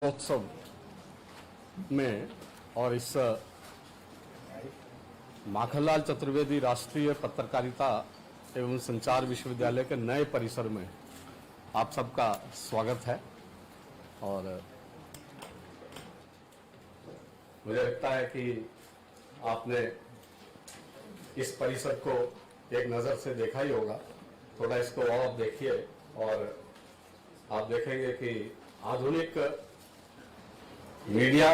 महोत्सव में और इस माखनलाल चतुर्वेदी राष्ट्रीय पत्रकारिता एवं संचार विश्वविद्यालय के नए परिसर में आप सबका स्वागत है। और मुझे लगता है कि आपने इस परिसर को एक नज़र से देखा ही होगा। थोड़ा इसको और देखिए और आप देखेंगे कि आधुनिक मीडिया,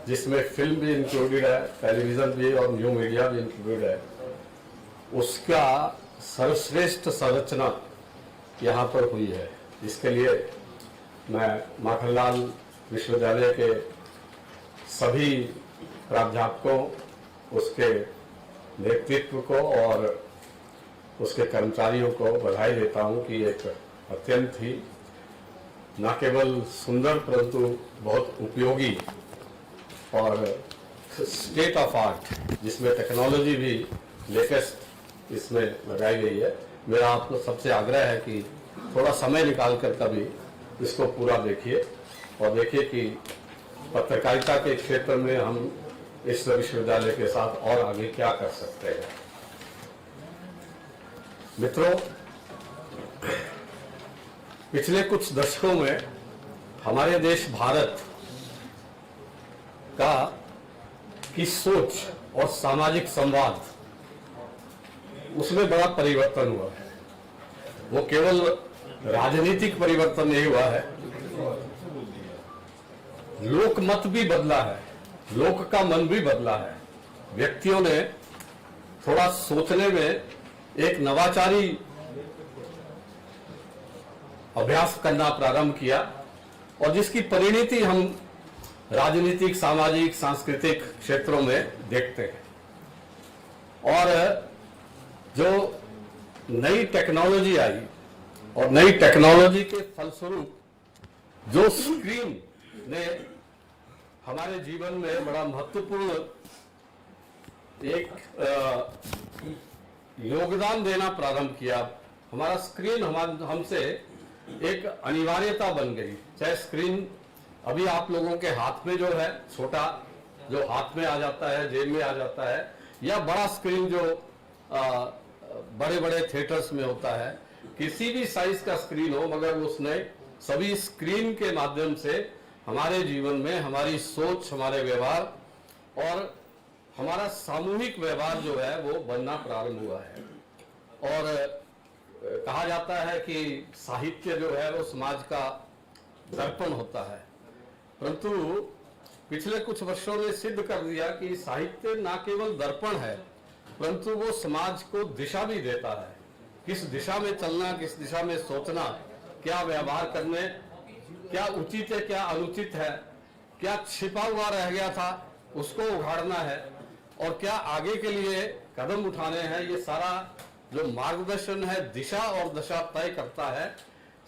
जिसमें फिल्म भी इंक्लूडेड है, टेलीविज़न भी और न्यू मीडिया भी इंक्लूडेड है, उसका सर्वश्रेष्ठ संरचना यहाँ पर हुई है। इसके लिए मैं माखनलाल विश्वविद्यालय के सभी प्राध्यापकों, उसके नेतृत्व को और उसके कर्मचारियों को बधाई देता हूँ कि एक अत्यंत ही न केवल सुंदर परंतु बहुत उपयोगी और स्टेट ऑफ आर्ट, जिसमें टेक्नोलॉजी भी लेटेस्ट इसमें लगाई गई है। मेरा आप लोग सबसे आग्रह है कि थोड़ा समय निकाल कर कभी इसको पूरा देखिए और देखिए कि पत्रकारिता के क्षेत्र में हम इस विश्वविद्यालय के साथ और आगे क्या कर सकते हैं। मित्रों, पिछले कुछ दशकों में हमारे देश भारत की सोच और सामाजिक संवाद, उसमें बड़ा परिवर्तन हुआ है। वो केवल राजनीतिक परिवर्तन नहीं हुआ है, लोक मत भी बदला है, लोक का मन भी बदला है। व्यक्तियों ने थोड़ा सोचने में एक नवाचारी अभ्यास करना प्रारंभ किया और जिसकी परिणति हम राजनीतिक, सामाजिक, सांस्कृतिक क्षेत्रों में देखते हैं। और जो नई टेक्नोलॉजी आई और नई टेक्नोलॉजी के फलस्वरूप जो स्क्रीन ने हमारे जीवन में बड़ा महत्वपूर्ण एक योगदान देना प्रारंभ किया। हमारा स्क्रीन हमसे एक अनिवार्यता बन गई। चाहे स्क्रीन अभी आप लोगों के हाथ में जो है, छोटा जो हाथ में आ जाता है, जेब में आ जाता है, या बड़ा स्क्रीन जो बड़े बड़े थिएटर्स में होता है, किसी भी साइज का स्क्रीन हो, मगर उसने सभी स्क्रीन के माध्यम से हमारे जीवन में हमारी सोच, हमारे व्यवहार और हमारा सामूहिक व्यवहार जो है वो बनना प्रारंभ हुआ है। और कहा जाता है कि साहित्य जो है वो समाज का दर्पण होता है, परंतु पिछले कुछ वर्षों ने सिद्ध कर दिया कि साहित्य ना केवल दर्पण है, परंतु वो समाज को दिशा भी देता है। किस दिशा में चलना, किस दिशा में सोचना, क्या व्यवहार करने, क्या उचित है, क्या अनुचित है, क्या छिपा हुआ रह गया था उसको उघाड़ना है और क्या आगे के लिए कदम उठाने हैं, ये सारा जो मार्गदर्शन है, दिशा और दशा तय करता है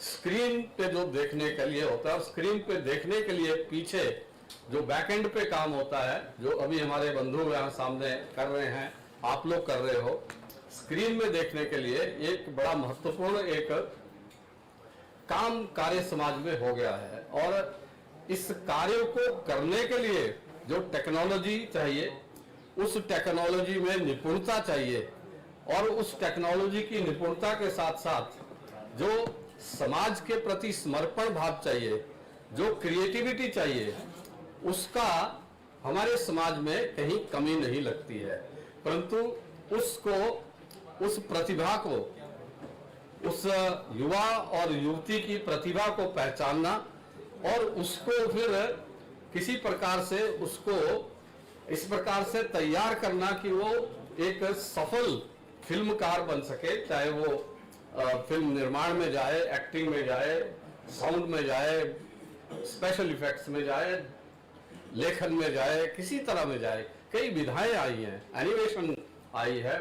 स्क्रीन पे जो देखने के लिए होता है। और स्क्रीन पे देखने के लिए पीछे जो बैकएंड पे काम होता है, जो अभी हमारे बंधु यहाँ सामने कर रहे हैं, आप लोग कर रहे हो, स्क्रीन में देखने के लिए एक बड़ा महत्वपूर्ण एक काम कार्य समाज में हो गया है। और इस कार्य को करने के लिए जो टेक्नोलॉजी चाहिए, उस टेक्नोलॉजी में निपुणता चाहिए और उस टेक्नोलॉजी की निपुणता के साथ साथ जो समाज के प्रति समर्पण भाव चाहिए, जो क्रिएटिविटी चाहिए, उसका हमारे समाज में कहीं कमी नहीं लगती है। परंतु उसको, उस प्रतिभा को, उस युवा और युवती की प्रतिभा को पहचानना और उसको फिर किसी प्रकार से उसको इस प्रकार से तैयार करना कि वो एक सफल फिल्मकार बन सके, चाहे वो फिल्म निर्माण में जाए, एक्टिंग में जाए, साउंड में जाए, स्पेशल इफेक्ट्स में जाए, लेखन में जाए, किसी तरह में जाए। कई विधाएं आई हैं, एनिमेशन आई है,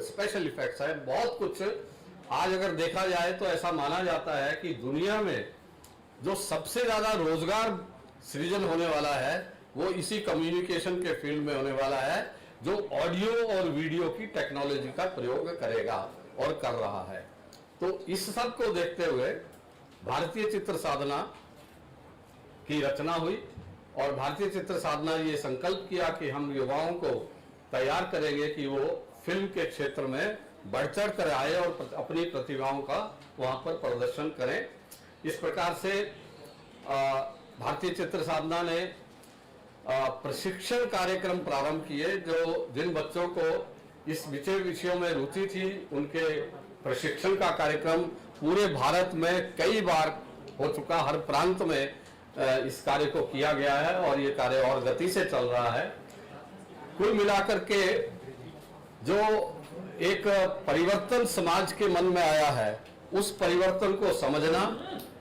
स्पेशल इफेक्ट्स है, बहुत कुछ। आज अगर देखा जाए तो ऐसा माना जाता है कि दुनिया में जो सबसे ज्यादा रोजगार सृजन होने वाला है वो इसी कम्युनिकेशन के फील्ड में होने वाला है, जो ऑडियो और वीडियो की टेक्नोलॉजी का प्रयोग करेगा और कर रहा है। तो इस सब को देखते हुए भारतीय चित्र साधना की रचना हुई और भारतीय चित्र साधना ये संकल्प किया कि हम युवाओं को तैयार करेंगे कि वो फिल्म के क्षेत्र में बढ़ चढ़ कर आए और अपनी प्रतिभाओं का वहां पर प्रदर्शन करें। इस प्रकार से भारतीय चित्र साधना ने प्रशिक्षण कार्यक्रम प्रारंभ किए। जो जिन बच्चों को इस विषयों में रुचि थी उनके प्रशिक्षण का कार्यक्रम पूरे भारत में कई बार हो चुका, हर प्रांत में इस कार्य को किया गया है और ये कार्य और गति से चल रहा है। कुल मिलाकर के जो एक परिवर्तन समाज के मन में आया है, उस परिवर्तन को समझना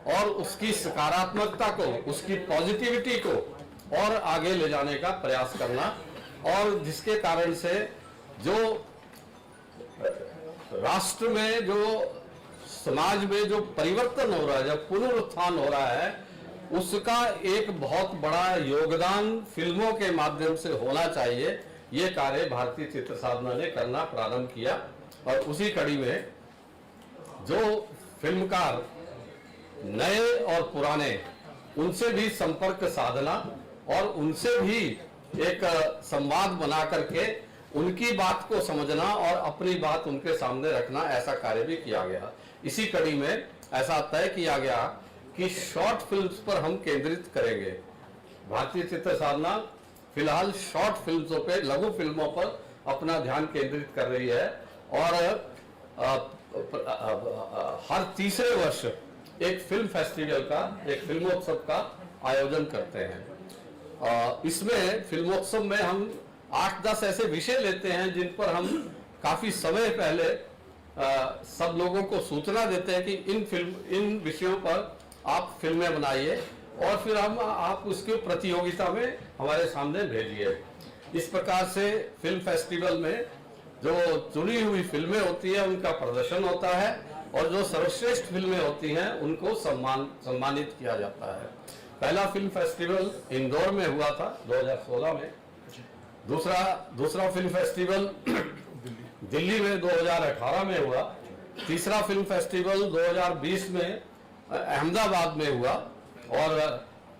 और उसकी सकारात्मकता को, उसकी पॉजिटिविटी को और आगे ले जाने का प्रयास करना, और जिसके कारण से जो राष्ट्र में, जो समाज में जो परिवर्तन हो रहा है, जब पुनरुत्थान हो रहा है, उसका एक बहुत बड़ा योगदान फिल्मों के माध्यम से होना चाहिए। ये कार्य भारतीय चित्र साधना ने करना प्रारंभ किया और उसी कड़ी में जो फिल्मकार नए और पुराने, उनसे भी संपर्क साधना और उनसे भी एक संवाद बना करके उनकी बात को समझना और अपनी बात उनके सामने रखना, ऐसा कार्य भी किया गया। इसी कड़ी में ऐसा तय किया गया कि शॉर्ट फिल्म्स पर हम केंद्रित करेंगे। भारतीय चित्र साधना फिलहाल शॉर्ट फिल्मों पे, लघु फिल्मों पर अपना ध्यान केंद्रित कर रही है और हर तीसरे वर्ष एक फिल्म फेस्टिवल का, एक फिल्मोत्सव का आयोजन करते हैं। इसमें फिल्मोत्सव में हम 8-10 ऐसे विषय लेते हैं जिन पर हम काफी समय पहले सब लोगों को सूचना देते हैं कि इन विषयों पर आप फिल्में बनाइए और फिर आप उसके प्रतियोगिता में हमारे सामने भेजिए। इस प्रकार से फिल्म फेस्टिवल में जो चुनी हुई फिल्में होती है उनका प्रदर्शन होता है और जो सर्वश्रेष्ठ फिल्में होती हैं उनको सम्मानित किया जाता है। पहला फिल्म फेस्टिवल इंदौर में हुआ था 2016 में, दूसरा फिल्म फेस्टिवल दिल्ली में 2018 में हुआ, तीसरा फिल्म फेस्टिवल 2020 में अहमदाबाद में हुआ और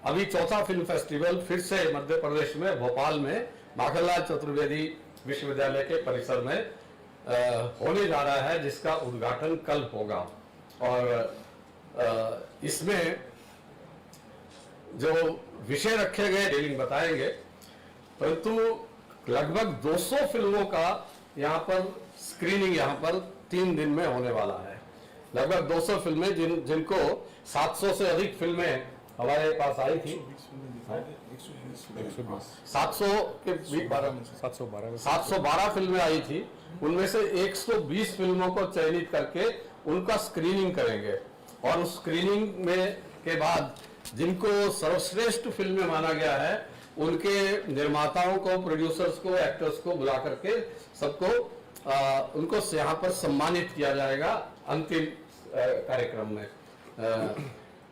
अभी चौथा फिल्म फेस्टिवल फिर से मध्य प्रदेश में भोपाल में माखनलाल चतुर्वेदी विश्वविद्यालय के परिसर में होने जा रहा है, जिसका उद्घाटन कल होगा। और इसमें जो विषय रखे गए डीलिंग बताएंगे, परंतु लगभग 200 फिल्मों का यहाँ पर स्क्रीनिंग यहाँ पर 3 दिन में होने वाला है। लगभग 200 फिल्में जिनको 700 से अधिक फिल्में हमारे पास आई थी, 712 फिल्में आई थी, उनमें से 120 फिल्मों को चयनित करके उनका स्क्रीनिंग करेंगे और उस स्क्रीनिंग में के बाद जिनको सर्वश्रेष्ठ फिल्में माना गया है उनके निर्माताओं को, प्रोड्यूसर्स को, एक्टर्स को बुला करके सबको उनको यहाँ पर सम्मानित किया जाएगा अंतिम कार्यक्रम में।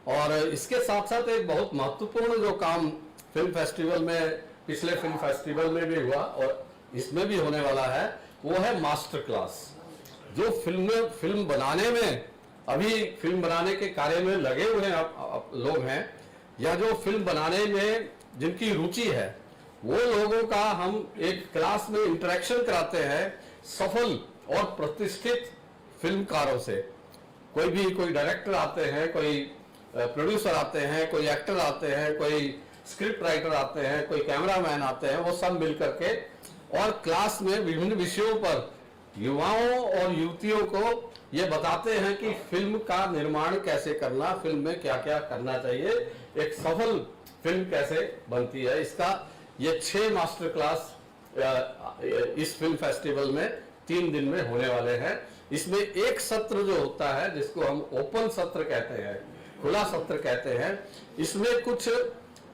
और इसके साथ साथ एक बहुत महत्वपूर्ण जो काम फिल्म फेस्टिवल में, पिछले फिल्म फेस्टिवल में भी हुआ और इसमें भी होने वाला है, वो है मास्टर क्लास। जो फिल्म बनाने में, अभी फिल्म बनाने के कार्य में लगे हुए लोग हैं या जो फिल्म बनाने में जिनकी रुचि है, वो लोगों का हम एक क्लास में इंटरेक्शन कराते हैं सफल और प्रतिष्ठित फिल्मकारों से। कोई डायरेक्टर आते हैं, कोई प्रोड्यूसर आते हैं, कोई एक्टर आते हैं, कोई स्क्रिप्ट राइटर आते हैं, कोई कैमरामैन आते हैं, वो सब मिलकर के और क्लास में विभिन्न विषयों पर युवाओं और युवतियों को ये बताते हैं कि फिल्म का निर्माण कैसे करना, फिल्म में क्या क्या करना चाहिए, एक सफल फिल्म कैसे बनती है। इसका ये 6 मास्टर क्लास इस फिल्म फेस्टिवल में 3 दिन में होने वाले हैं। इसमें एक सत्र जो होता है, जिसको हम ओपन सत्र कहते हैं, खुला सत्र कहते हैं, इसमें कुछ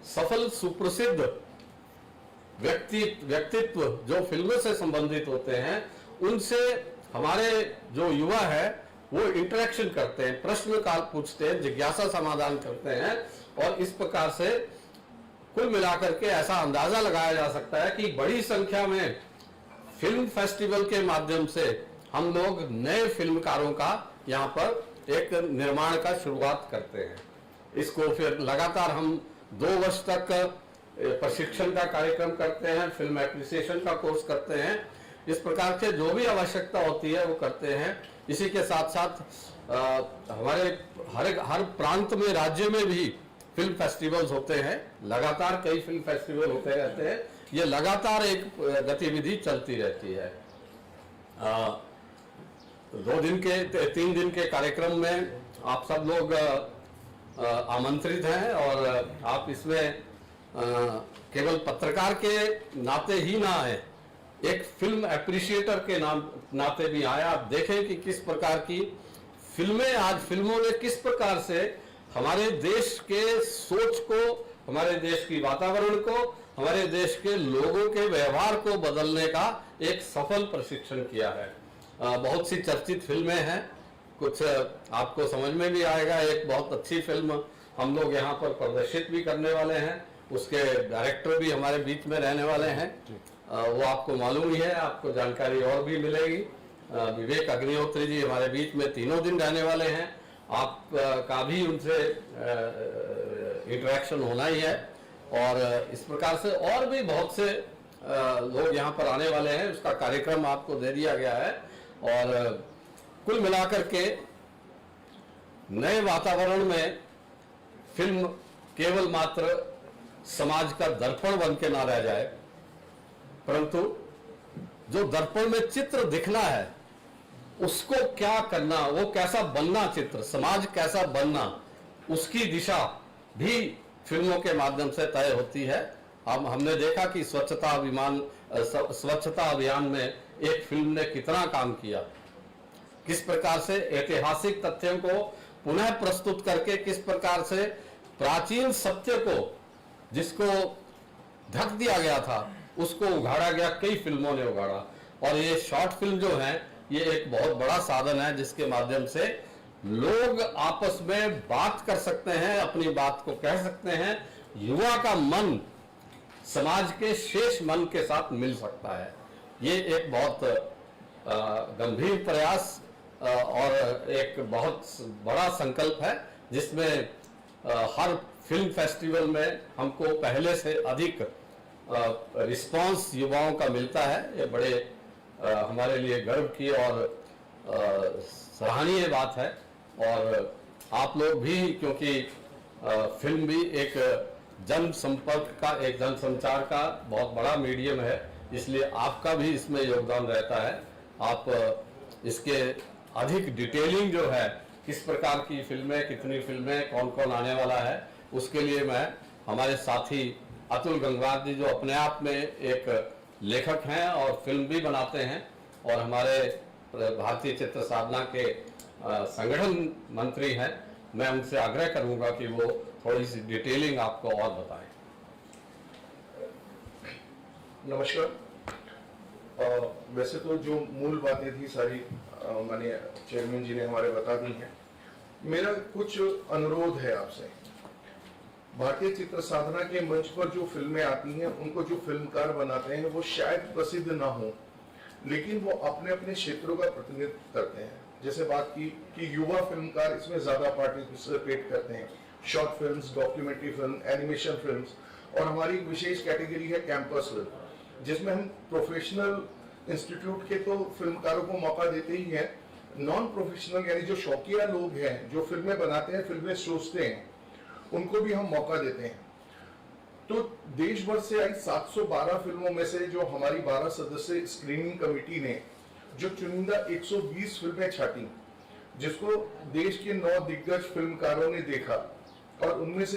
सफल सुप्रसिद्ध व्यक्तित्व जो फिल्मों से संबंधित होते हैं, उनसे हमारे जो युवा है वो इंटरेक्शन करते हैं, प्रश्न काल पूछते हैं, जिज्ञासा समाधान करते हैं और इस प्रकार से कुल मिलाकर के ऐसा अंदाजा लगाया जा सकता है कि बड़ी संख्या में फिल्म फेस्टिवल के माध्यम से हम लोग नए फिल्मकारों का यहाँ पर एक निर्माण का शुरुआत करते हैं। इसको फिर लगातार हम 2 वर्ष तक प्रशिक्षण का कार्यक्रम करते हैं, फिल्म एप्रिसिएशन का कोर्स करते हैं। इस प्रकार के जो भी आवश्यकता होती है वो करते हैं। इसी के साथ साथ हमारे हर प्रांत में, राज्य में भी फिल्म फेस्टिवल्स होते हैं। लगातार कई फिल्म फेस्टिवल होते रहते हैं। ये लगातार एक गतिविधि चलती रहती है। 3 दिन के कार्यक्रम में आप सब लोग आमंत्रित हैं और आप इसमें केवल पत्रकार के नाते ही ना आए, एक फिल्म एप्रिशिएटर के नाते भी आए। आप देखें कि किस प्रकार की फिल्में, आज फिल्मों ने किस प्रकार से हमारे देश के सोच को, हमारे देश की वातावरण को, हमारे देश के लोगों के व्यवहार को बदलने का एक सफल प्रशिक्षण किया है। बहुत सी चर्चित फिल्में हैं, कुछ आपको समझ में भी आएगा। एक बहुत अच्छी फिल्म हम लोग यहाँ पर प्रदर्शित भी करने वाले हैं, उसके डायरेक्टर भी हमारे बीच में रहने वाले हैं। वो आपको मालूम ही है, आपको जानकारी और भी मिलेगी। विवेक अग्निहोत्री जी हमारे बीच में 3 दिन रहने वाले हैं। आप का भी उनसे इंटरेक्शन होना ही है। और इस प्रकार से और भी बहुत से लोग यहाँ पर आने वाले हैं। उसका कार्यक्रम आपको दे दिया गया है। और कुल मिलाकर के नए वातावरण में फिल्म केवल मात्र समाज का दर्पण बन के ना रह जाए, परंतु जो दर्पण में चित्र दिखना है उसको क्या करना, वो कैसा बनना, चित्र समाज कैसा बनना, उसकी दिशा भी फिल्मों के माध्यम से तय होती है। हमने देखा कि स्वच्छता अभियान में एक फिल्म ने कितना काम किया, किस प्रकार से ऐतिहासिक तथ्यों को पुनः प्रस्तुत करके, किस प्रकार से प्राचीन सत्य को, जिसको ढक दिया गया था, उसको उघाड़ा गया। कई फिल्मों ने उघाड़ा। और ये शॉर्ट फिल्म जो है, ये एक बहुत बड़ा साधन है जिसके माध्यम से लोग आपस में बात कर सकते हैं, अपनी बात को कह सकते हैं। युवा का मन समाज के शेष मन के साथ मिल सकता है। ये एक बहुत गंभीर प्रयास और एक बहुत बड़ा संकल्प है, जिसमें हर फिल्म फेस्टिवल में हमको पहले से अधिक रिस्पांस युवाओं का मिलता है। ये बड़े हमारे लिए गर्व की और सराहनीय बात है। और आप लोग भी, क्योंकि फिल्म भी एक जनसंपर्क का, एक जनसंचार का बहुत बड़ा मीडियम है, इसलिए आपका भी इसमें योगदान रहता है। आप इसके अधिक डिटेलिंग जो है, किस प्रकार की फिल्में, कितनी फिल्में, कौन कौन आने वाला है, उसके लिए मैं हमारे साथी अतुल गंगवार जी, जो अपने आप में एक लेखक हैं और फिल्म भी बनाते हैं और हमारे भारतीय चित्र साधना के संगठन मंत्री हैं, मैं उनसे आग्रह करूंगा कि वो थोड़ी सी डिटेलिंग आपको और बताएं। नमस्कार। वैसे तो जो मूल बातें थी सारी माननीय चेयरमैन जी ने हमारे बता दी हैं। मेरा कुछ अनुरोध है आपसे। भारतीय चित्र साधना के मंच पर जो फिल्में आती हैं, उनको जो फिल्मकार बनाते हैं वो शायद प्रसिद्ध ना हो, लेकिन वो अपने अपने क्षेत्रों का प्रतिनिधित्व करते हैं। जैसे बात की कि युवा फिल्मकार इसमें ज्यादा पार्टिसिपेट करते हैं। Short films, documentary film, animation films, और हमारी विशेष कैटेगरी है कैंपस फिल्म, जिसमें हम प्रोफेशनल इंस्टीट्यूट के तो फिल्मकारों को मौका देते ही हैं, नॉन प्रोफेशनल यानी जो शौकिया लोग हैं, जो फिल्में बनाते हैं, फिल्में सोचते हैं, उनको भी हम मौका देते हैं। तो देश भर से आई 712 फिल्मों में से जो हमारी 12 सदस्य स्क्रीनिंग कमेटी ने जो चुनिंदा 120 फिल्में छाटी, जिसको देश के 9 दिग्गज फिल्मकारों ने देखा और उनमें से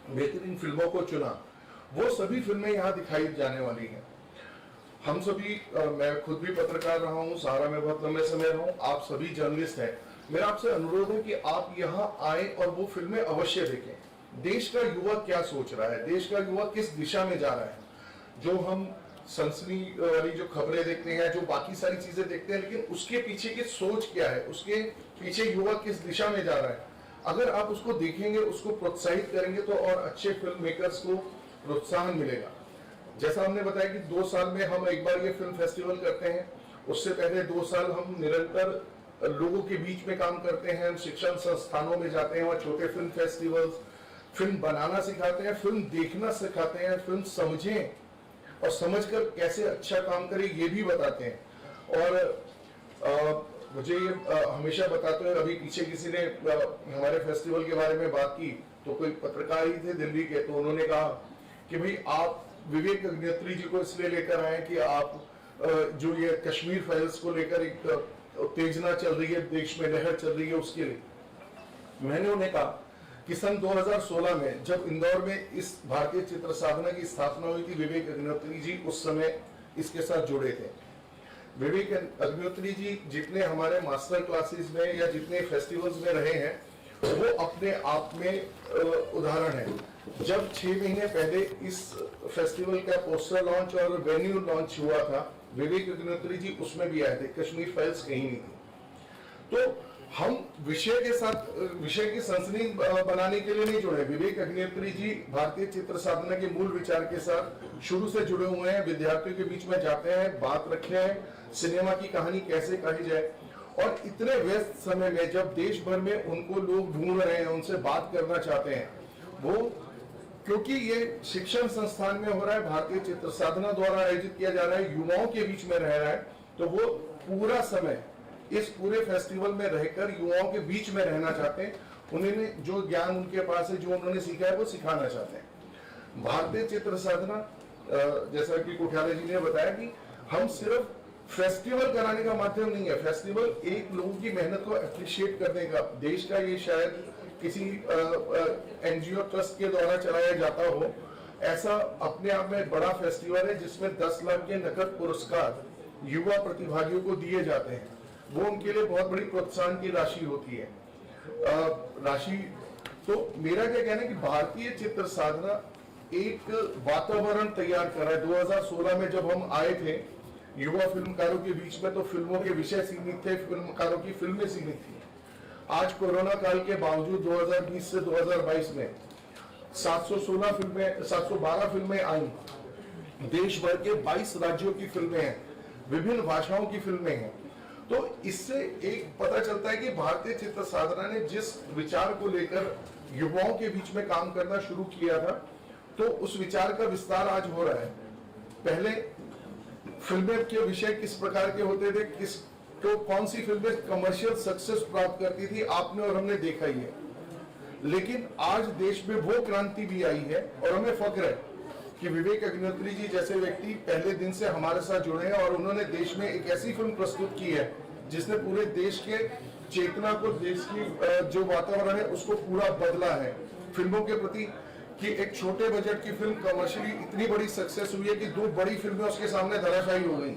बेहतरीन फिल्मों को चुना, वो सभी फिल्में यहाँ दिखाई जाने वाली हैं। हम सभी, मैं खुद भी पत्रकार रहा हूँ, सहारा में बहुत लंबे समय रहा हूँ, आप सभी जर्नलिस्ट हैं। मेरा आपसे अनुरोध है कि आप यहाँ आए और वो फिल्में अवश्य देखें। देश का युवा क्या सोच रहा है, देश का युवा किस दिशा में जा रहा है। जो हम सनसनी वाली जो खबरें देखते हैं, जो बाकी सारी चीजें देखते हैं, लेकिन उसके पीछे की सोच क्या है, उसके पीछे युवा किस दिशा में जा रहा है। अगर आप उसको देखेंगे, उसको प्रोत्साहित करेंगे, तो और अच्छे फिल्म मेकर्स को प्रोत्साहन मिलेगा। जैसा हमने बताया कि 2 साल में हम एक बार ये फिल्म फेस्टिवल करते हैं, उससे पहले 2 साल हम निरंतर लोगों के बीच में काम करते हैं, हम शिक्षण संस्थानों में जाते हैं, वहाँ छोटे फिल्म फेस्टिवल्स, फिल्म बनाना सिखाते हैं, फिल्म देखना सिखाते हैं, फिल्म समझें और समझकर कैसे अच्छा काम करें ये भी बताते हैं। और मुझे ये हमेशा बताते हैं, अभी पीछे किसी ने हमारे फेस्टिवल के बारे में बात की तो कोई पत्रकार ही थे दिल्ली के, तो उन्होंने कहा कि भाई आप विवेक अग्निहोत्री जी को इसलिए लेकर आए कि आप जो ये कश्मीर फाइल्स को लेकर एक उत्तेजना चल रही है, देश में लहर चल रही है, उसके लिए मैंने उन्हें कहा कि सन 2016 में जब इंदौर में इस भारतीय चित्र साधना की स्थापना हुई थी, विवेक अग्निहोत्री जी उस समय इसके साथ जुड़े थे। विवेक अग्निहोत्री जी जितने हमारे मास्टर क्लासेस में या जितने फेस्टिवल्स में रहे हैं वो अपने आप में उदाहरण है। जब 6 महीने पहले इस फेस्टिवल का पोस्टर लॉन्च और वेन्यू लॉन्च हुआ था, विवेक अग्निहोत्री जी उसमें भी आए थे, कश्मीर फाइल्स कहीं नहीं थी। तो हम विषय के साथ विषय की सनसनी बनाने के लिए नहीं जुड़े। विवेक अग्निहोत्री जी भारतीय चित्र साधना के मूल विचार के साथ शुरू से जुड़े हुए हैं, विद्यार्थियों के बीच में जाते हैं, बात रखते हैं सिनेमा की कहानी कैसे कही जाए। और इतने व्यस्त समय में जब देश भर में उनको लोग ढूंढ रहे हैं, उनसे बात करना चाहते हैं, वो क्योंकि ये शिक्षण संस्थान में हो रहा है, भारतीय चित्र साधना द्वारा आयोजित किया जा रहा है, युवाओं के बीच में रह रहा है, तो वो पूरा समय इस पूरे फेस्टिवल में रहकर युवाओं के बीच में रहना चाहते हैं। उन्होंने जो ज्ञान उनके पास है, जो उन्होंने सीखा है, वो सिखाना चाहते हैं। भारतीय चित्र साधना जैसा कि कोठारे जी ने बताया कि हम सिर्फ फेस्टिवल कराने का माध्यम नहीं है, फेस्टिवल एक लोगों की मेहनत को अप्रिशिएट करने का, देश का ये शायद किसी एनजीओ ट्रस्ट के द्वारा चलाया जाता हो, ऐसा अपने आप में बड़ा फेस्टिवल है जिसमें 10 लाख के नकद पुरस्कार युवा प्रतिभागियों को दिए जाते हैं। वो उनके लिए बहुत बड़ी प्रोत्साहन की राशि होती है। राशि तो मेरा क्या कहना है कि भारतीय चित्र साधना एक वातावरण तैयार कर रहा है। 2016 में जब हम आए थे युवा फिल्मकारों के बीच में, तो फिल्मों के विषय सीमित थे, फिल्मकारों की फिल्में सीमित थी। आज कोरोना काल के बावजूद 2020 से 2022 में 712 फिल्में आई, देश भर के 22 राज्यों की फिल्में हैं, विभिन्न भाषाओं की फिल्में हैं। तो इससे एक पता चलता है कि भारतीय चित्र साधना ने जिस विचार को लेकर युवाओं के बीच में काम करना शुरू किया था, तो उस विचार का विस्तार आज हो रहा है। पहले फिल्में के विषय किस प्रकार के होते थे, तो कौन सी फिल्में कमर्शियल सक्सेस प्राप्त करती थी, आपने और हमने देखा ही है। लेकिन आज देश में वो क्रांति भी आई है और हमें फख्र है कि विवेक अग्निहोत्री जी जैसे व्यक्ति पहले दिन से हमारे साथ जुड़े हैं और उन्होंने देश में एक ऐसी फिल्म प्रस्तुत की है जिसने पूरे देश के चेतना को, देश की जो वातावरण है उसको पूरा बदला है। फिल्मों के प्रति कि एक छोटे बजट की फिल्म कमर्शियली इतनी बड़ी सक्सेस हुई है कि 2 बड़ी फिल्में उसके सामने धराशायी हो गई।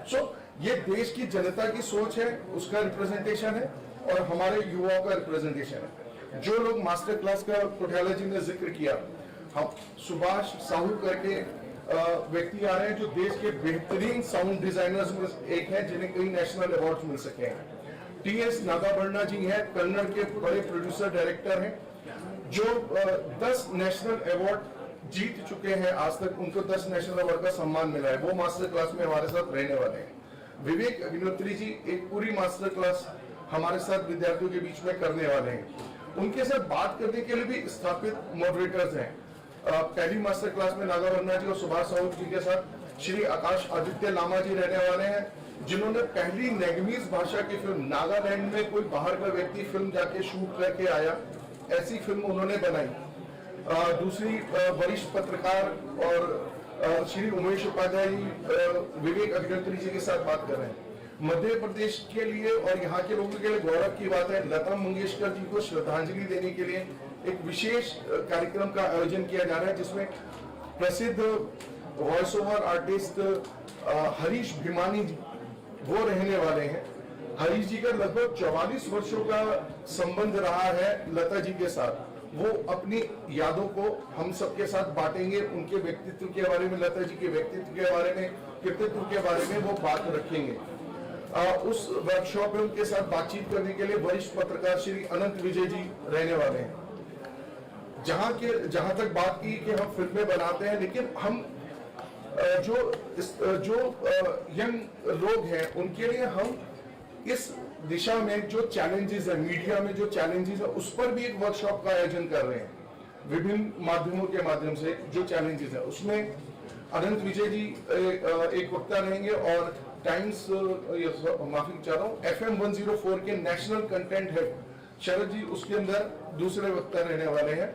सो ये देश की जनता की सोच है, उसका रिप्रेजेंटेशन है और हमारे युवाओं का रिप्रेजेंटेशन है। जो लोग मास्टर क्लास का कोठाला जी ने जिक्र किया, हम सुभाष साहू करके व्यक्ति आ रहे हैं जो देश के बेहतरीन साउंड डिजाइनर्स में एक हैं, जिन्हें कई नेशनल अवार्ड मिल सके हैं। टीएस नागाभरणा जी हैं, कन्नड़ के बड़े प्रोड्यूसर डायरेक्टर हैं, जो 10 नेशनल अवार्ड जीत चुके हैं आज तक, उनको 10 नेशनल अवार्ड का सम्मान मिला है। वो मास्टर क्लास में हमारे साथ रहने वाले हैं। विवेक अग्निहोत्री जी एक पूरी मास्टर क्लास हमारे साथ विद्यार्थियों के बीच में करने वाले हैं। उनके साथ बात करने के लिए भी स्थापित मॉडरेटर्स हैं। पहली मास्टर क्लास में नागाभरणा जी और सुभाष साहू जी के साथ श्री आकाश आदित्य लामा जी रहने वाले हैं, जिन्होंने पहली नेगमीज भाषा की फिल्म, नागालैंड में कोई बाहर का व्यक्ति फिल्म जाके शूट करके आया, ऐसी फिल्म उन्होंने बनाई। दूसरी वरिष्ठ पत्रकार और श्री उमेश उपाध्याय विवेक अग्निहोत्री जी के साथ बात कर रहे हैं। मध्य प्रदेश के लिए और यहाँ के लोगों के लिए गौरव की बात है, लता मंगेशकर जी को श्रद्धांजलि देने के लिए एक विशेष कार्यक्रम का आयोजन किया जा रहा है, जिसमें प्रसिद्ध voice over artist Harish Bhimani वो रहने वाले हैं। हरीश जी का लगभग 44 वर्षों का संबंध रहा है लता जी के साथ। वो अपनी यादों को हम सबके साथ बांटेंगे, उनके व्यक्तित्व के बारे में, लता जी के व्यक्तित्व के बारे में, कृतित्व के बारे में वो बात रखेंगे। उस वर्कशॉप में उनके साथ बातचीत करने के लिए वरिष्ठ पत्रकार श्री अनंत विजय जी रहने वाले हैं। जहां तक बात की कि हम फिल्में बनाते हैं, लेकिन हम जो यंग लोग हैं उनके लिए हम इस दिशा में जो चैलेंजेस है, मीडिया में जो चैलेंजेस है, उस पर भी एक वर्कशॉप का आयोजन कर रहे हैं विभिन्न माध्यमों के माध्यम से। जो चैलेंजेस है उसमें अनंत विजय जी एक वक्ता रहेंगे और टाइम्स माफी चाह रहा हूँ FM 104 के नेशनल कंटेंट हेड शरद जी उसके अंदर दूसरे वक्ता रहने वाले हैं।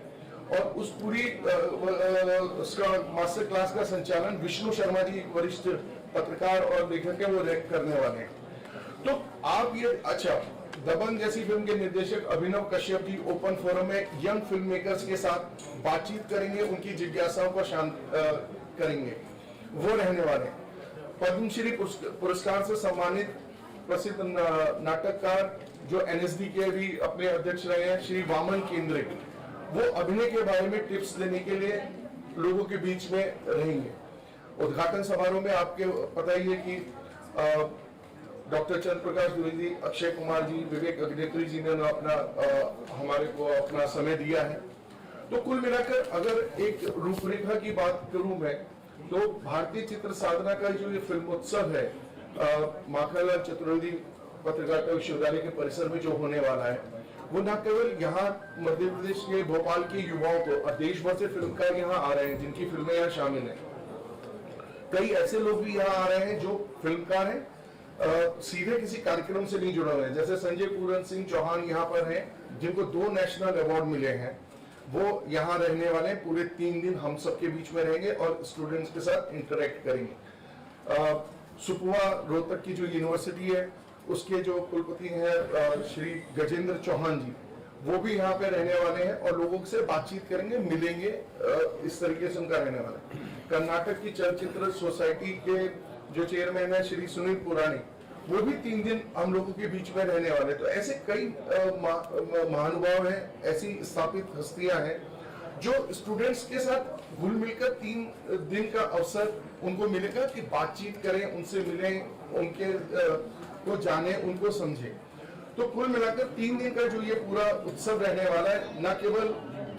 और उस पूरी उसका मास्टर क्लास का संचालन विष्णु शर्मा जी वरिष्ठ पत्रकार और लेखक है वो करने वाले हैं। तो आप ये अच्छा दबंग जैसी फिल्म के निर्देशक अभिनव कश्यप जी ओपन फोरम में यंग फिल्म मेकर्स के साथ बातचीत करेंगे, उनकी जिज्ञासाओं को शांत करेंगे, वो रहने वाले हैं। पद्मश्री पुरस्कार से सम्मानित प्रसिद्ध नाटककार जो NSD के भी अपने अध्यक्ष रहे हैं श्री वामन केंद्रे, वो अभिनय के बारे में टिप्स देने के लिए लोगों के बीच में रहेंगे। उद्घाटन समारोह में आपके पता ही है कि डॉक्टर चंद्र प्रकाश द्विवेदी, अक्षय कुमार जी, विवेक अग्निहोत्री जी ने अपना हमारे को अपना समय दिया है। तो कुल मिलाकर अगर एक रूपरेखा की बात करूं मैं, तो भारतीय चित्र साधना का जो ये फिल्मोत्सव है माखनलाल चतुर्वेदी पत्रकारिता विश्वविद्यालय के परिसर में जो होने वाला है, वो न केवल यहाँ मध्य प्रदेश के भोपाल के युवाओं को और देश भर से फिल्मकार यहाँ आ रहे हैं जिनकी फिल्में यहाँ शामिल हैं। कई ऐसे लोग भी यहाँ आ रहे हैं जो फिल्मकार हैं, सीधे किसी कार्यक्रम से नहीं जुड़े हुए हैं। जैसे संजय पूरन सिंह चौहान यहाँ पर हैं जिनको 2 नेशनल अवार्ड मिले हैं, वो यहाँ रहने वाले हैं। पूरे 3 दिन हम सबके बीच में रहेंगे और स्टूडेंट्स के साथ इंटरेक्ट करेंगे। सुपुआ रोहतक की जो यूनिवर्सिटी है उसके जो कुलपति हैं श्री गजेंद्र चौहान जी, वो भी यहाँ पे रहने वाले हैं और लोगों से बातचीत करेंगे, मिलेंगे, इस तरीके से उनका रहने वाला है। कर्नाटक की चलचित्र सोसाइटी के जो चेयरमैन है श्री सुनील पुराणी, वो भी 3 दिन हम लोगों के बीच में रहने वाले। तो ऐसे कई महानुभाव हैं, ऐसी स्थापित हस्तियां हैं जो स्टूडेंट्स के साथ घुल मिलकर 3 दिन का अवसर उनको मिलेगा कि बातचीत करें, उनसे मिलें, उनके को जाने, उनको समझें। तो कुल मिलाकर 3 दिन का जो ये पूरा उत्सव रहने वाला है, न केवल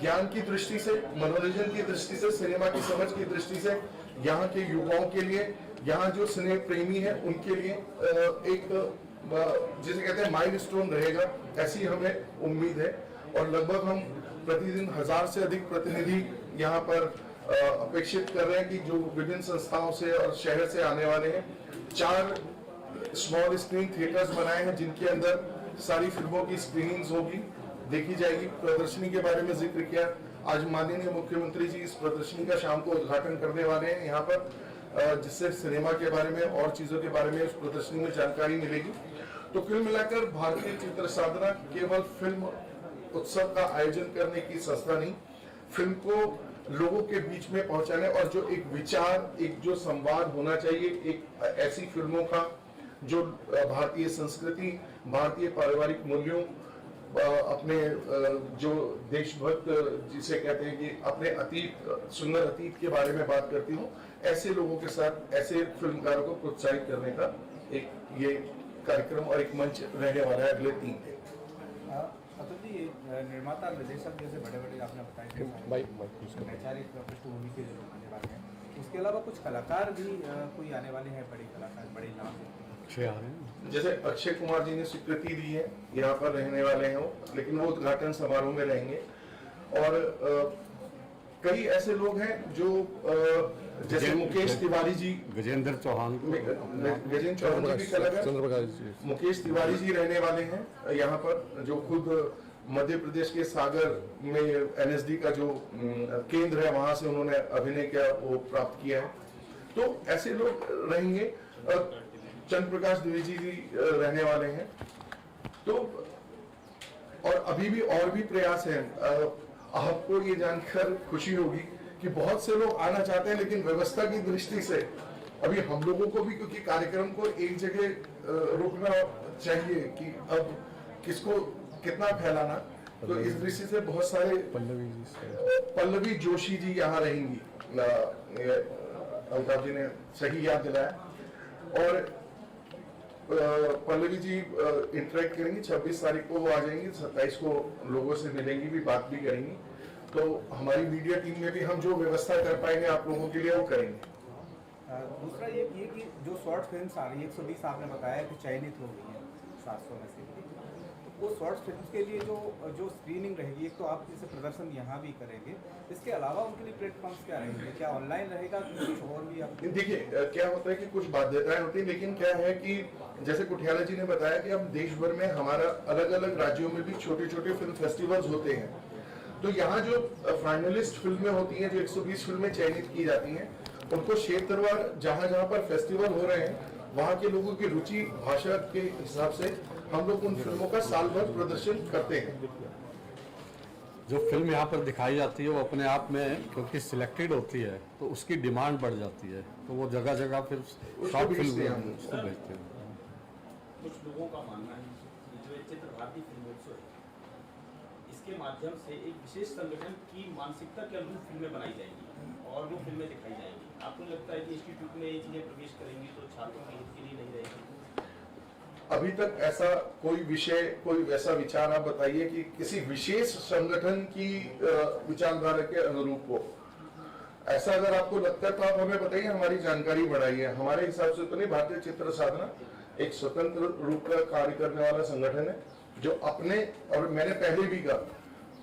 ज्ञान की दृष्टि से, मनोरंजन की दृष्टि से, सिनेमा की समझ की दृष्टि से, यहाँ के युवाओं के लिए, यहाँ जो सिने प्रेमी है उनके लिए एक जिसे कहते हैं माइलस्टोन रहेगा, ऐसी हमें उम्मीद है। और लगभग हम प्रतिदिन 1000 से अधिक प्रतिनिधि यहाँ पर अपेक्षित कर रहे हैं कि जो विभिन्न संस्थाओं से और शहर से आने वाले हैं। 4 स्मॉल स्क्रीन थिएटर्स बनाए हैं जिनके अंदर सारी फिल्मों की स्क्रीनिंग्स होगी, देखी जाएगी। प्रदर्शनी के बारे में जिक्र किया, आज माननीय मुख्यमंत्री जी इस प्रदर्शनी का शाम को उद्घाटन करने वाले हैं यहाँ पर, जिससे सिनेमा के बारे में और चीजों के बारे में उस प्रदर्शनी में जानकारी मिलेगी। तो कुल मिलाकर भारतीय चित्र साधना केवल फिल्म उत्सव का आयोजन करने की संस्था नहीं, फिल्म को लोगों के बीच में पहुंचाने और जो एक विचार, एक जो संवाद होना चाहिए, एक ऐसी फिल्मों का जो भारतीय संस्कृति, भारतीय पारिवारिक मूल्यों, अपने जो देशभक्त जिसे कहते हैं कि अपने अतीत, सुंदर अतीत के बारे में बात करती हूँ, ऐसे लोगों के साथ, ऐसे फिल्मकारों को प्रोत्साहित करने का एक ये कार्यक्रम और एक मंच रहने वाला है अगले 3 दिन। अतुल जी, निर्माता निर्देशक जैसे बड़े-बड़े आपने बताए वैचारिक पृष्ठभूमि के जो लोग आने वाले हैं, उसके अलावा कुछ कलाकार भी कोई आने वाले हैं, बड़े कलाकार, बड़े नाम जैसे अक्षय कुमार जी ने स्वीकृति दी है, यहाँ पर रहने वाले हैं वो, लेकिन वो उद्घाटन समारोह में रहेंगे। और कई ऐसे लोग हैं जो जैसे मुकेश तिवारी जी, गजेंद्र चौहान जी भी कलाकार, मुकेश तिवारी जी रहने वाले हैं यहाँ पर, जो खुद मध्य प्रदेश के सागर में NSD का जो केंद्र है वहां से उन्होंने अभिनय का वो प्राप्त किया है। तो ऐसे लोग रहेंगे। चंद्र प्रकाश द्विवेदी जी रहने वाले हैं। तो और अभी भी और भी प्रयास हैं। आपको ये जानकर खुशी होगी कि बहुत से लोग आना चाहते हैं, लेकिन व्यवस्था की दृष्टि से अभी हम लोगों को भी, क्योंकि कार्यक्रम को एक जगह रोकना चाहिए कि अब किसको कितना फैलाना, तो इस दृष्टि से बहुत सारे पल्लवी जोशी जी यहाँ रहेंगी, अमिताभ जी ने सही याद दिलाया। और पल्लवी जी इंटरेक्ट करेंगी, 26 तारीख को वो आ जाएंगी, 27 को लोगों से मिलेंगी भी, बात भी करेंगी। तो हमारी मीडिया टीम में भी हम जो व्यवस्था कर पाएंगे आप लोगों के लिए वो करेंगे। दूसरा ये कि जो शॉर्ट फिल्म्स आ रही है 120 आपने बताया कि चयनित हो गई है, 700 में से भी। तो वो शॉर्ट फिल्म के लिए जो स्क्रीनिंग रहेगी, एक तो आप जैसे प्रदर्शन यहाँ भी करेंगे, इसके अलावा उनके लिए प्लेटफॉर्म्स क्या रहेंगे? क्या ऑनलाइन रहेगा कि कुछ और भी आप? देखिए क्या होता है कि कुछ बाध्यताएं होती है, लेकिन क्या है कि जैसे कुठियाला जी ने बताया कि अब देश भर में हमारा अलग अलग राज्यों में भी छोटे छोटे फिल्म फेस्टिवल्स होते हैं। तो यहाँ जो फाइनलिस्ट फिल्में होती हैं, जो 120 फिल्में चयनित की जाती हैं, उनको क्षेत्रवार जहाँ जहाँ पर फेस्टिवल हो रहे हैं वहाँ के लोगों की रुचि भाषा के हिसाब से हम लोग उन फिल्मों का साल भर प्रदर्शन करते हैं। जो फिल्म यहाँ पर दिखाई जाती है वो अपने आप में क्योंकि सिलेक्टेड होती है तो उसकी डिमांड बढ़ जाती है, तो वो जगह जगह फिर शॉर्ट भेजते हैं फिल्म हम। उसको भेजते हैं। कुछ लोगों का मानना है कि जो ये चित्र भारती फिल्मोत्सव है, इसके माध्यम से एक विशेष संगठन की मानसिकता के अनुरूप फिल्में बनाई जाएंगी और वो फिल्में दिखाई जाएंगी। आपको लगता है कि इंस्टीट्यूट में ये चीज़ें प्रवेश करेंगी तो छात्रों के हित के लिए नहीं रहेगी? अभी तक ऐसा कोई विषय, कोई वैसा विचार आप बताइए कि किसी विशेष संगठन की विचारधारा के अनुरूप हो। ऐसा अगर आपको लगता है तो आप हमें बताइए, हमारी जानकारी बढ़ाइए। हमारे हिसाब से तो नहीं, भारतीय चित्र साधना एक स्वतंत्र रूप का कार्य करने वाला संगठन है जो अपने, और मैंने पहले भी कहा,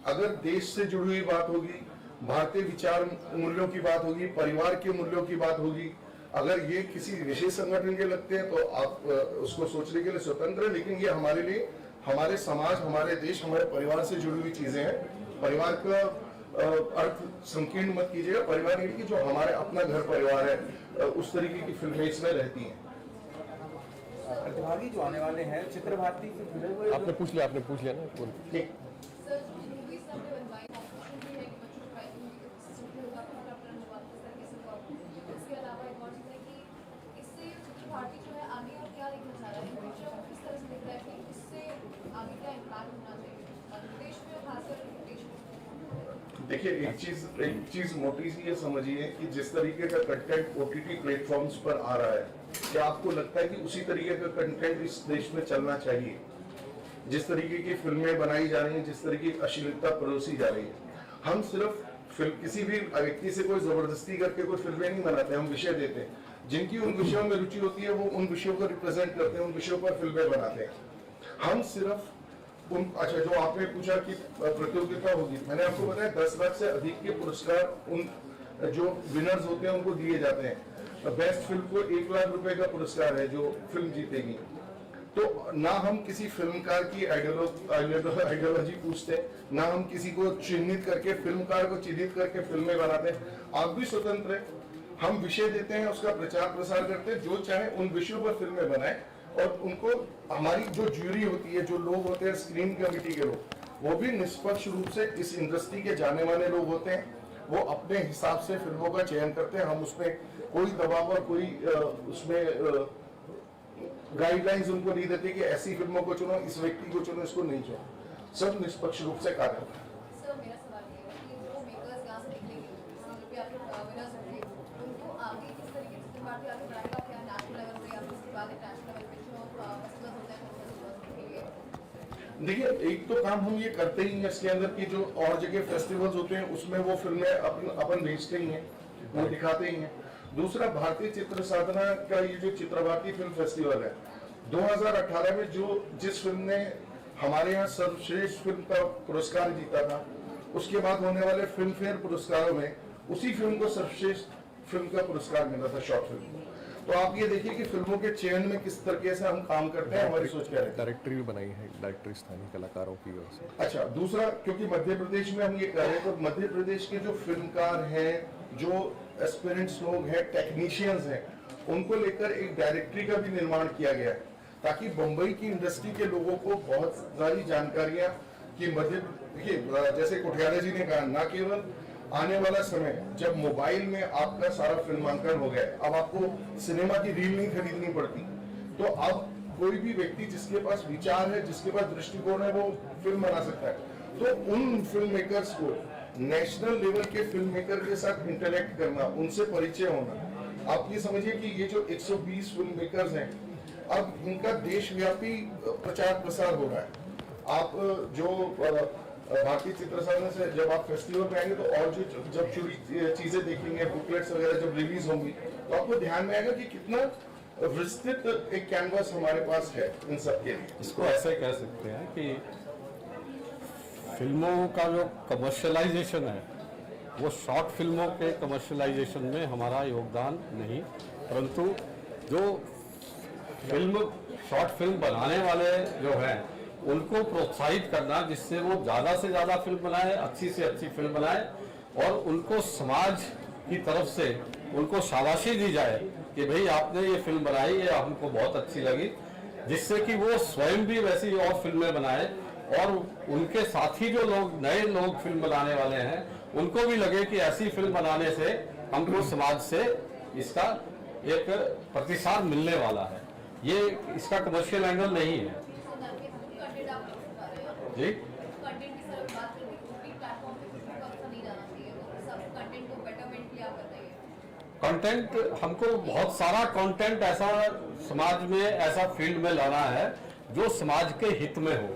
अगर देश से जुड़ी हुई बात होगी, भारतीय विचार मूल्यों की बात होगी, परिवार के मूल्यों की बात होगी, अगर ये किसी विशेष संगठन के लगते हैं तो आप उसको सोचने के लिए स्वतंत्र है, लेकिन ये हमारे लिए, हमारे समाज, हमारे देश, हमारे परिवार से जुड़ी हुई चीजें हैं। परिवार का अर्थ संकीर्ण मत कीजिएगा, परिवार ये कि जो हमारे अपना घर परिवार है, उस तरीके की फिल्में इसमें रहती हैं। प्रतिभागी जो आने वाले हैं चित्र भारती से जुड़े हुए आपने पूछ लिया ना ठीक। सर, मूवीज हमने बनवाई, कॉम्पिटिशन भी है कि बच्चों को ड्राइविंग सिस्टम भी होगा, अपना अपना अनुवाद किस तरीके से होगा। इसके अलावा एक और चीज़ है कि इससे चित्र भारती जो है आगे और क्या देखना चाह रहा है, फ्यूचर को किस तरह से देख रहा है कि इससे आगे क्या इम्पैक्ट होना चाहिए मध्य प्रदेश में और खासकर देश में। देखिए एक चीज मोटी सी ये समझिए कि जिस तरीके का कंटेंट OTT प्लेटफॉर्म्स पर आ रहा है, क्या आपको लगता है कि उसी तरीके का कंटेंट इस देश में चलना चाहिए? जिस तरीके की फिल्में बनाई जा रही हैं, जिस तरीके की अश्लीलता परोसी जा रही है, हम सिर्फ फिल्म किसी भी व्यक्ति से कोई जबरदस्ती करके कोई फिल्में नहीं बनाते, हम विषय देते हैं। जिनकी उन विषयों में रुचि होती है वो उन विषयों को रिप्रेजेंट करते हैं, उन विषयों पर फिल्में बनाते हैं। हम सिर्फ अच्छा, जो आपने पूछा कि प्रतियोगिता होगी, मैंने आपको बताया 10 लाख से अधिक के पुरस्कार उन जो विनर्स होते हैं उनको दिए जाते हैं। बेस्ट फिल्म को 1 लाख रुपए का पुरस्कार है जो फिल्म जीतेगी। तो ना हम किसी फिल्मकार की आइडियोलॉजी पूछते, ना हम किसी को चिन्हित करके, फिल्मकार को चिन्हित करके फिल्में बनाते हैं। आप भी स्वतंत्र है, हम विषय देते हैं, उसका प्रचार प्रसार करते हैं, जो चाहे उन विषयों पर फिल्में बनाए। और उनको, हमारी जो ज्यूरी होती है, जो लोग होते हैं स्क्रीन कमेटी के लोग, वो भी निष्पक्ष रूप से इस इंडस्ट्री के जाने माने लोग होते हैं। वो अपने हिसाब से फिल्मों का चयन करते हैं। हम उसमें कोई दबाव और कोई उसमें गाइडलाइंस उनको नहीं देते कि ऐसी फिल्मों को चुनो, इस व्यक्ति को चुनो, इसको नहीं चुनो। सब निष्पक्ष रूप से कार्य करते हैं। सर, मेरा सवाल ये है कि जो मेकर्स यहाँ से निकलेंगे, जो भी आपके विनर्स होंगे, उनको आगे किस तरीके से चित्र भारती आगे बढ़ाएगा? क्या नेशनल लेवल पे या फिर उसके बाद इंटरनेशनल लेवल पे जो फेस्टिवल होते हैं उनके लिए? देखिए, एक तो काम हम ये करते ही हैं इसके अंदर कि जो और जगह फेस्टिवल्स होते हैं उसमें वो फिल्में अपन भेजते ही हैं, वो दिखाते ही हैं। दूसरा, भारतीय चित्र साधना का ये जो चित्र भारती फिल्म फेस्टिवल है, 2018 में जिस फिल्म ने हमारे यहाँ सर्वश्रेष्ठ फिल्म का पुरस्कार जीता था, उसके बाद होने वाले फिल्म फेयर पुरस्कारों में उसी फिल्म को सर्वश्रेष्ठ फिल्म का पुरस्कार मिला था, शॉर्ट फिल्म। तो आप ये देखिए कि फिल्मों के चयन में किस तरीके से हम काम करते हैं, हमारी सोच क्या है। डायरेक्टरी भी बनाई है, डायरेक्टरी स्थानीय कलाकारों की ओर से। अच्छा, दूसरा, क्योंकि मध्य प्रदेश में हम ये कर रहे हैं, तो मध्य प्रदेश के जो फिल्मकार हैं, जो एस्पिरेंट्स लोग हैं, टेक्नीशियंस हैं, उनको लेकर एक डायरेक्टरी का भी निर्माण किया गया है, ताकि बम्बई की इंडस्ट्री के लोगों को बहुत सारी जानकारियां कि देखिए, जैसे कुठियाला जी ने कहा, ना केवल आने वाला समय जब मोबाइल में आपका सारा फिल्मांकन हो गया, अब आपको सिनेमा की रील नहीं खरीदनी पड़ती, तो अब कोई भी व्यक्ति जिसके पास विचार है, जिसके पास दृष्टिकोण है, वो फिल्म बना सकता है। तो उन फिल्म मेकर्स को नेशनल लेवल के फिल्म मेकर के साथ इंटरेक्ट करना, उनसे परिचय होना। आप ये समझिए कि ये जो 120 फिल्म मेकर्स हैं, अब इनका देशव्यापी प्रचार प्रसार हो रहा है। आप जो भारतीय चित्र साधना से जब आप फेस्टिवल में आएंगे तो और जो जब चीजें देखेंगे, बुकलेट्स वगैरह जब रिलीज होंगी, तो आपको ध्यान में आएगा कि कितना विस्तृत एक कैनवास हमारे पास है इन सब के लिए। इसको ऐसे कह सकते हैं कि फिल्मों का जो कमर्शियलाइजेशन है वो शॉर्ट फिल्मों के कमर्शियलाइजेशन में हमारा योगदान नहीं, परंतु जो शॉर्ट फिल्म बनाने वाले जो हैं उनको प्रोत्साहित करना, जिससे वो ज़्यादा से ज़्यादा फिल्म बनाए, अच्छी से अच्छी फिल्म बनाए और उनको समाज की तरफ से उनको शाबाशी दी जाए कि भाई आपने ये फिल्म बनाई, ये हमको बहुत अच्छी लगी, जिससे कि वो स्वयं भी वैसी और फिल्में बनाए और उनके साथी जो लोग नए लोग फिल्म बनाने वाले हैं उनको भी लगे कि ऐसी फिल्म बनाने से हमको समाज से इसका एक प्रतिसाद मिलने वाला है। ये इसका कमर्शियल एंगल नहीं है कंटेंट आप लोग बता रहे हैं जी। कंटेंट की सर बात करके ओटीटी प्लेटफॉर्म पे कुछ भी वक्त नहीं जाना चाहिए, तो सब कंटेंट को बेटरमेंट क्या कर रही है? कंटेंट हमको बहुत सारा कंटेंट ऐसा समाज में ऐसा फील्ड में लाना है जो समाज के हित में हो,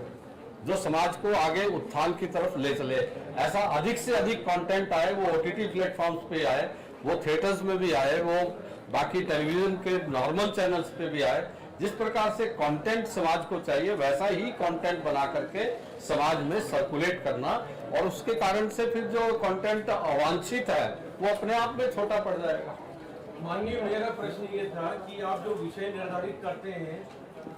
जो समाज को आगे उत्थान की तरफ ले चले। ऐसा अधिक से अधिक कंटेंट आए, वो ओटीटी प्लेटफॉर्म्स पे आए, वो थिएटर्स में भी आए, वो बाकी टेलीविजन के नॉर्मल चैनल्स पे भी आए। जिस प्रकार से कंटेंट समाज को चाहिए वैसा ही कंटेंट बना करके समाज में सर्कुलेट करना, और उसके कारण से फिर जो कंटेंट अवांछित है वो अपने आप में छोटा पड़ जाएगा। माननीय, मेरा प्रश्न ये था कि आप जो विषय निर्धारित करते हैं,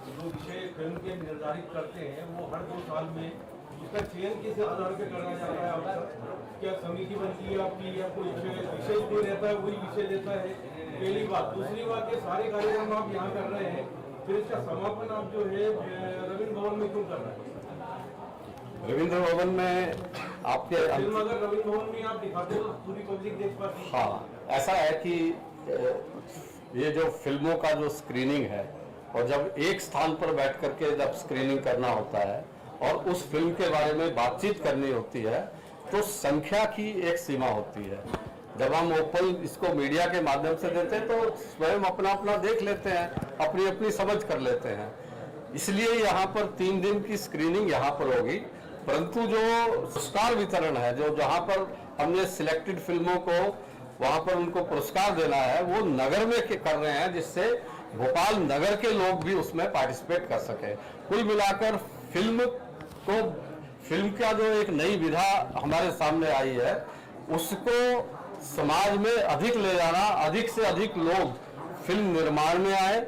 जो विषय फिल्म के निर्धारित करते हैं, वो हर 2 साल में उसका चयन किस आधार पर करना चाहता है आपका? क्या समिति बनती है आपकी, या कोई विषय कोई रहता है वही विषय लेता है? पहली बात। दूसरी बात, ये सारे कार्यक्रम आप यहाँ कर रहे हैं, फिर इसका समापन आप जो है रविंद्र भवन में क्यों कर रहे हैं? रविंद्र भवन में आपके फिल्म अगर रविंद्र भवन में आप दिखाते हो तो पूरी पब्लिक देख पाती है। हाँ, ऐसा है कि ये जो फिल्मों का जो स्क्रीनिंग है, और जब एक स्थान पर बैठ करके जब स्क्रीनिंग करना होता है और उस फिल्म के बारे में बातचीत करनी होती है, तो संख्या की एक सीमा होती है। जब हम ओपन इसको मीडिया के माध्यम से देते हैं तो स्वयं अपना अपना देख लेते हैं, अपनी अपनी समझ कर लेते हैं। इसलिए यहाँ पर 3 दिन की स्क्रीनिंग यहाँ पर होगी, परंतु जो पुरस्कार वितरण है, जो जहाँ पर हमने सिलेक्टेड फिल्मों को वहाँ पर उनको पुरस्कार देना है, वो नगर में कर रहे हैं, जिससे भोपाल नगर के लोग भी उसमें पार्टिसिपेट कर सके। कुल मिलाकर फिल्म का जो एक नई विधा हमारे सामने आई है, उसको समाज में अधिक ले जाना, अधिक से अधिक लोग फिल्म निर्माण में आए,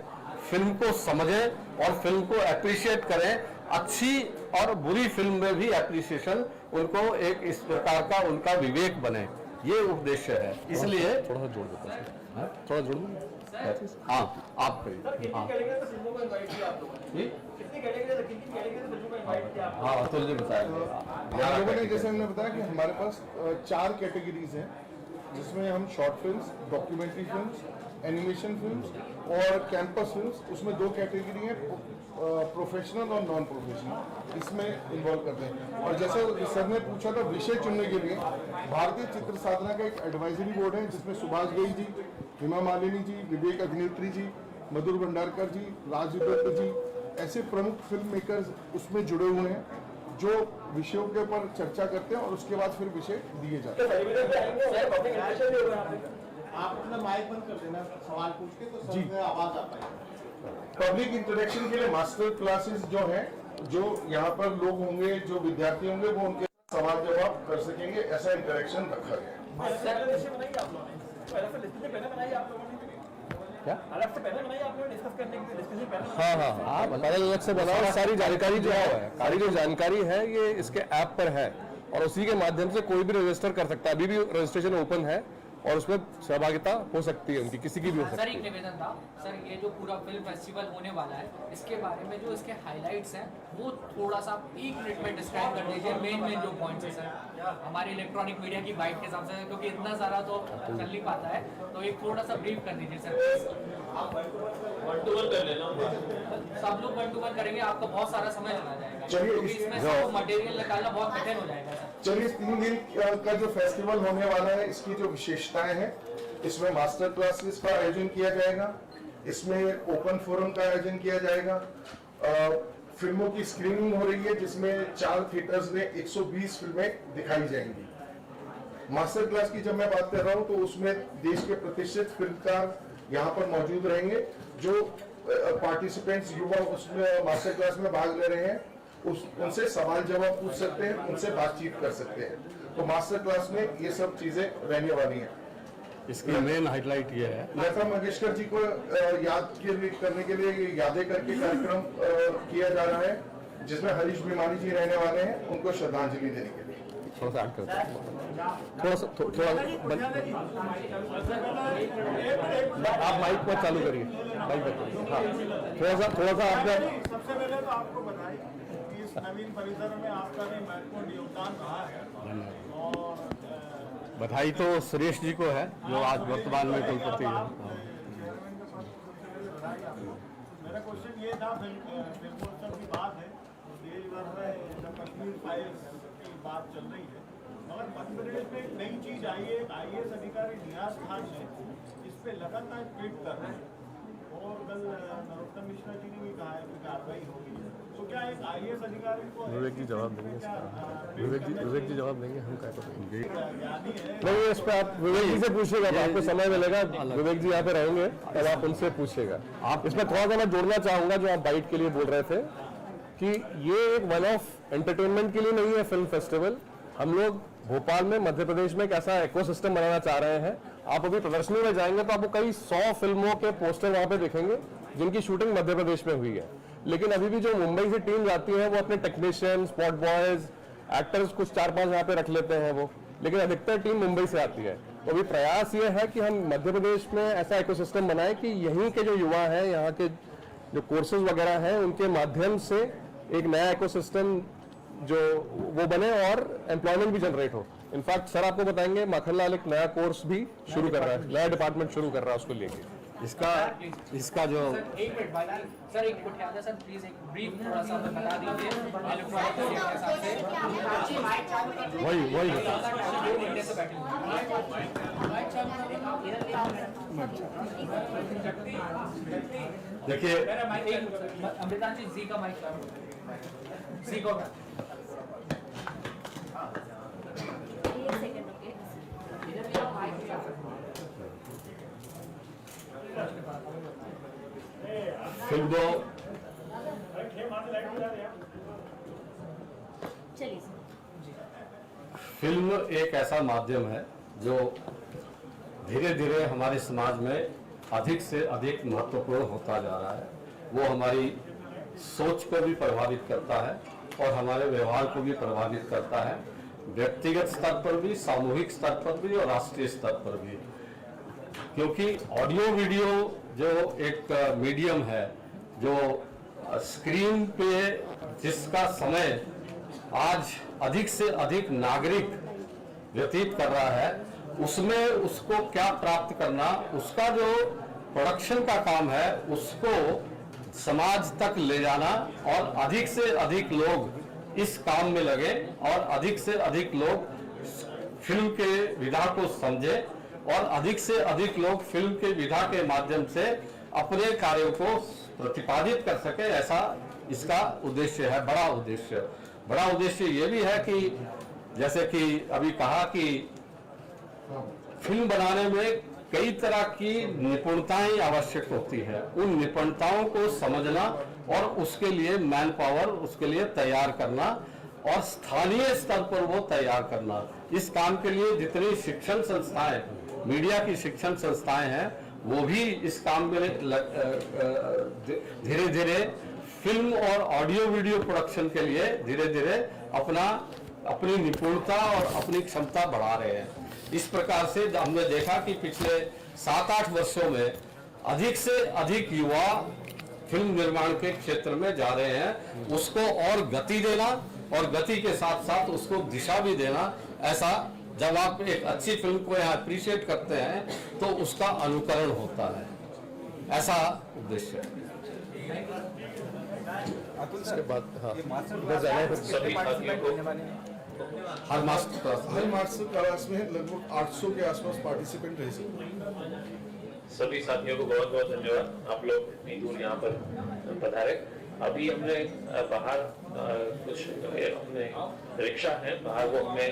फिल्म को समझें और फिल्म को एप्रिशिएट करें। अच्छी और बुरी फिल्म में भी एप्रिसिएशन उनको एक इस प्रकार का उनका विवेक बने, ये उद्देश्य है। इसलिए थोड़ा सा जोड़ देता हूँ, थोड़ा जोड़ दूँ। हाँ, आप करिए। हाँ, अतुल जी बताएंगे। हम लोगों ने, जैसे हमने बताया कि हमारे पास 4 कैटेगरीज हैं, जिसमें हम short films, documentary films, animation films और कैंपस फिल्म्स, उसमें 2 कैटेगरी हैं, प्रोफेशनल और नॉन प्रोफेशनल, इसमें इन्वॉल्व करते हैं। और जैसे सर ने पूछा था विषय चुनने के लिए, भारतीय चित्र साधना का एक एडवाइजरी बोर्ड है, जिसमें सुभाष घई जी, हेमा मालिनी जी, विवेक अग्निहोत्री जी, मधुर भंडारकर जी, राज दुबे जी, ऐसे प्रमुख फिल्म मेकर्स उसमें जुड़े हुए हैं, जो विषयों के ऊपर चर्चा करते हैं और उसके बाद फिर विषय दिए जाते हैं। आप अपना माइक बंद कर देना सवाल पूछ के, तो जी। सबसे आवाज आ पाएगी। पब्लिक इंटरेक्शन के लिए मास्टर क्लासेस जो हैं, जो यहाँ पर लोग होंगे, जो विद्यार्थी होंगे, वो उनके सवाल जवाब कर सकेंगे, ऐसा इंटरेक्शन रखा गया है। हाँ हाँ हाँ, अलग से बनाओ। सारी जानकारी जो है, सारी जो जानकारी है ये इसके ऐप पर है, और उसी के माध्यम से कोई भी रजिस्टर कर सकता है। अभी भी रजिस्ट्रेशन ओपन है और उसमें सहभागिता हो सकती है उनकी, किसी की भी हो सर सकती एक है। निवेदन था सर, ये जो पूरा फिल्म फेस्टिवल होने वाला है, इसके बारे में जो इसके हाइलाइट्स हैं वो थोड़ा सा 1 मिनट में डिस्क्राइब कर दीजिए, मेन जो पॉइंट्स है सर, हमारे इलेक्ट्रॉनिक मीडिया की बाइट के हिसाब से, क्योंकि इतना सारा तो चल नहीं पाता है, तो एक थोड़ा सा ब्रीफ कर दीजिए सर। 1 to 1 कर लेना। सब लोग 1 to 1 करेंगे, आपको बहुत सारा समय चला जाएगा, चलिए, क्योंकि इसमें सब मटेरियल निकालना बहुत कठिन हो जाएगा सर। चलिए, इस 3 दिन का जो फेस्टिवल होने वाला है, इसकी जो विशेषताएं हैं, इसमें मास्टर क्लासेस का आयोजन किया जाएगा, इसमें ओपन फोरम का आयोजन किया जाएगा, फिल्मों की स्क्रीनिंग हो रही है, जिसमें 4 थिएटर्स में 120 फिल्में दिखाई जाएंगी। मास्टर क्लास की जब मैं बात कर रहा हूं, तो उसमें देश के प्रतिष्ठित फिल्मकार, यहाँ पर मौजूद रहेंगे। जो पार्टिसिपेंट्स युवा उसमें मास्टर क्लास में भाग ले रहे हैं उनसे सवाल जवाब पूछ सकते हैं, उनसे बातचीत कर सकते हैं। तो मास्टर क्लास में ये सब चीजें रहने वाली हैं। इसकी मेन हाईलाइट ये है, लता मंगेशकर जी को याद करने के लिए यादें करके कार्यक्रम किया जा रहा है, जिसमें हरीश भिमानी जी रहने वाले हैं, उनको श्रद्धांजलि देने के लिए। थोड़ा सा ऐड करते हैं, थोड़ा आप माइक को चालू करिए, माइक हाँ थोड़ा सा आपका। सबसे पहले तो आपको बधाई कि इस नवीन परिसर में आपका भी महत्वपूर्ण योगदान रहा है। और बधाई तो सुरेश जी को है जो आज वर्तमान में कुलपति है। मेरा क्वेश्चन ये था, फिल्मोत्सव की बात है, देश भर में जब कश्मीर फाइल्स की बात चल रही है, मगर मध्य प्रदेश में एक नई चीज आई है। एक IAS अधिकारी नियाज खान ने इस पे लगातार ट्वीट कर रहे हैं और कल नरोत्तम मिश्रा जी ने भी कहा है कि कार्रवाई होगी। तो क्या एक IAS अधिकारी को विवेक जी जवाब देंगे इसका। विवेक जी जवाब देंगे, हम क्या करेंगे ज्ञानी है? नहीं, इस पे आप विवेक जी से पूछिएगा, तो आपको समय मिलेगा, विवेक जी यहाँ पे रहेंगे, तब आप उनसे पूछिएगा। आप इसमें थोड़ा सा मैं जोड़ना चाहूंगा जो आप बाइट के लिए बोल रहे थे कि ये एक वन ऑफ एंटरटेनमेंट के लिए नहीं है फिल्म फेस्टिवल। हम लोग भोपाल में मध्य प्रदेश में एक ऐसा इकोसिस्टम बनाना चाह रहे हैं। आप अभी प्रदर्शनी में जाएंगे तो आपको कई 100 फिल्मों के पोस्टर वहां पे दिखेंगे जिनकी शूटिंग मध्य प्रदेश में हुई है। लेकिन अभी भी जो मुंबई से टीम जाती है वो अपने टेक्नीशियन, स्पॉट बॉयज, एक्टर्स कुछ 4-5 यहाँ पे रख लेते हैं वो, लेकिन अधिकतर टीम मुंबई से आती है। तो अभी प्रयास ये है कि हम मध्य प्रदेश में ऐसा इकोसिस्टम बनाए कि यहीं के जो युवा हैं, यहाँ के जो कोर्सेज वगैरह हैं, उनके माध्यम से एक नया इकोसिस्टम जो वो बने और एम्प्लॉयमेंट भी जनरेट हो। इनफैक्ट सर आपको बताएंगे माखनलाल एक नया कोर्स भी शुरू कर रहा है, नया डिपार्टमेंट शुरू कर रहा है उसको लेके। इसका जो सर एक मिनट बाद सर एक मिनट याद है सर, प्लीज एक ब्रीफ थोड़ा सा बता दीजिए इलेक्ट्रॉनिक मीडिया के हिसाब से। वही 2 घंटे से बैठे देखिए, अमृता जी जी का माइक जी को फिल्म दो फिल्म एक ऐसा माध्यम है जो धीरे धीरे हमारे समाज में अधिक से अधिक महत्वपूर्ण होता जा रहा है। वो हमारी सोच को भी प्रभावित करता है और हमारे व्यवहार को भी प्रभावित करता है, व्यक्तिगत स्तर पर भी, सामूहिक स्तर पर भी और राष्ट्रीय स्तर पर भी। क्योंकि ऑडियो वीडियो जो एक मीडियम है, जो स्क्रीन पे जिसका समय आज अधिक से अधिक नागरिक व्यतीत कर रहा है, उसमें उसको क्या प्राप्त करना, उसका जो प्रोडक्शन का काम है उसको समाज तक ले जाना और अधिक से अधिक लोग इस काम में लगे और अधिक से अधिक लोग फिल्म के विधा को समझे और अधिक से अधिक लोग फिल्म के विधा के माध्यम से अपने कार्यों को प्रतिपादित कर सके, ऐसा इसका उद्देश्य है। बड़ा उद्देश्य ये भी है कि जैसे कि अभी कहा कि फिल्म बनाने में कई तरह की निपुणताएं आवश्यक होती है, उन निपुणताओं को समझना और उसके लिए मैन पावर, उसके लिए तैयार करना और स्थानीय स्तर पर वो तैयार करना। इस काम के लिए जितनी शिक्षण संस्थाएं, मीडिया की शिक्षण संस्थाएं हैं, वो भी इस काम में धीरे धीरे फिल्म और ऑडियो वीडियो प्रोडक्शन के लिए धीरे धीरे अपनी निपुणता और अपनी क्षमता बढ़ा रहे हैं। इस प्रकार से हमने देखा कि पिछले 7-8 वर्षों में अधिक से अधिक युवा फिल्म निर्माण के क्षेत्र में जा रहे हैं। उसको और गति देना और गति के साथ साथ उसको दिशा भी देना, ऐसा जब आप एक अच्छी फिल्म को यहाँ अप्रिशिएट करते हैं तो उसका अनुकरण होता है, ऐसा उद्देश्य है। उसके बाद हाँ हर मास्टर क्लास में लगभग 800 के आसपास पार्टिसिपेंट रह सकते हैं। सभी साथियों को बहुत बहुत धन्यवाद, आप लोग इतनी दूर यहाँ पर पधारे। अभी हमने बाहर कुछ अपने रिक्शा है बाहर, वो हमें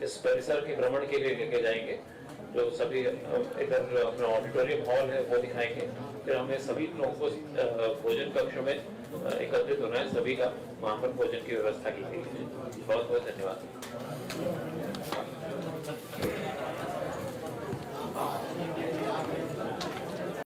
इस परिसर के भ्रमण के लिए लेके जाएंगे जो सभी इधर अपना ऑडिटोरियम हॉल है वो दिखाएंगे। फिर हमें सभी लोगों को भोजन कक्ष में एकत्रित होना है, सभी का वहाँ पर भोजन की व्यवस्था की गई है। बहुत बहुत धन्यवाद।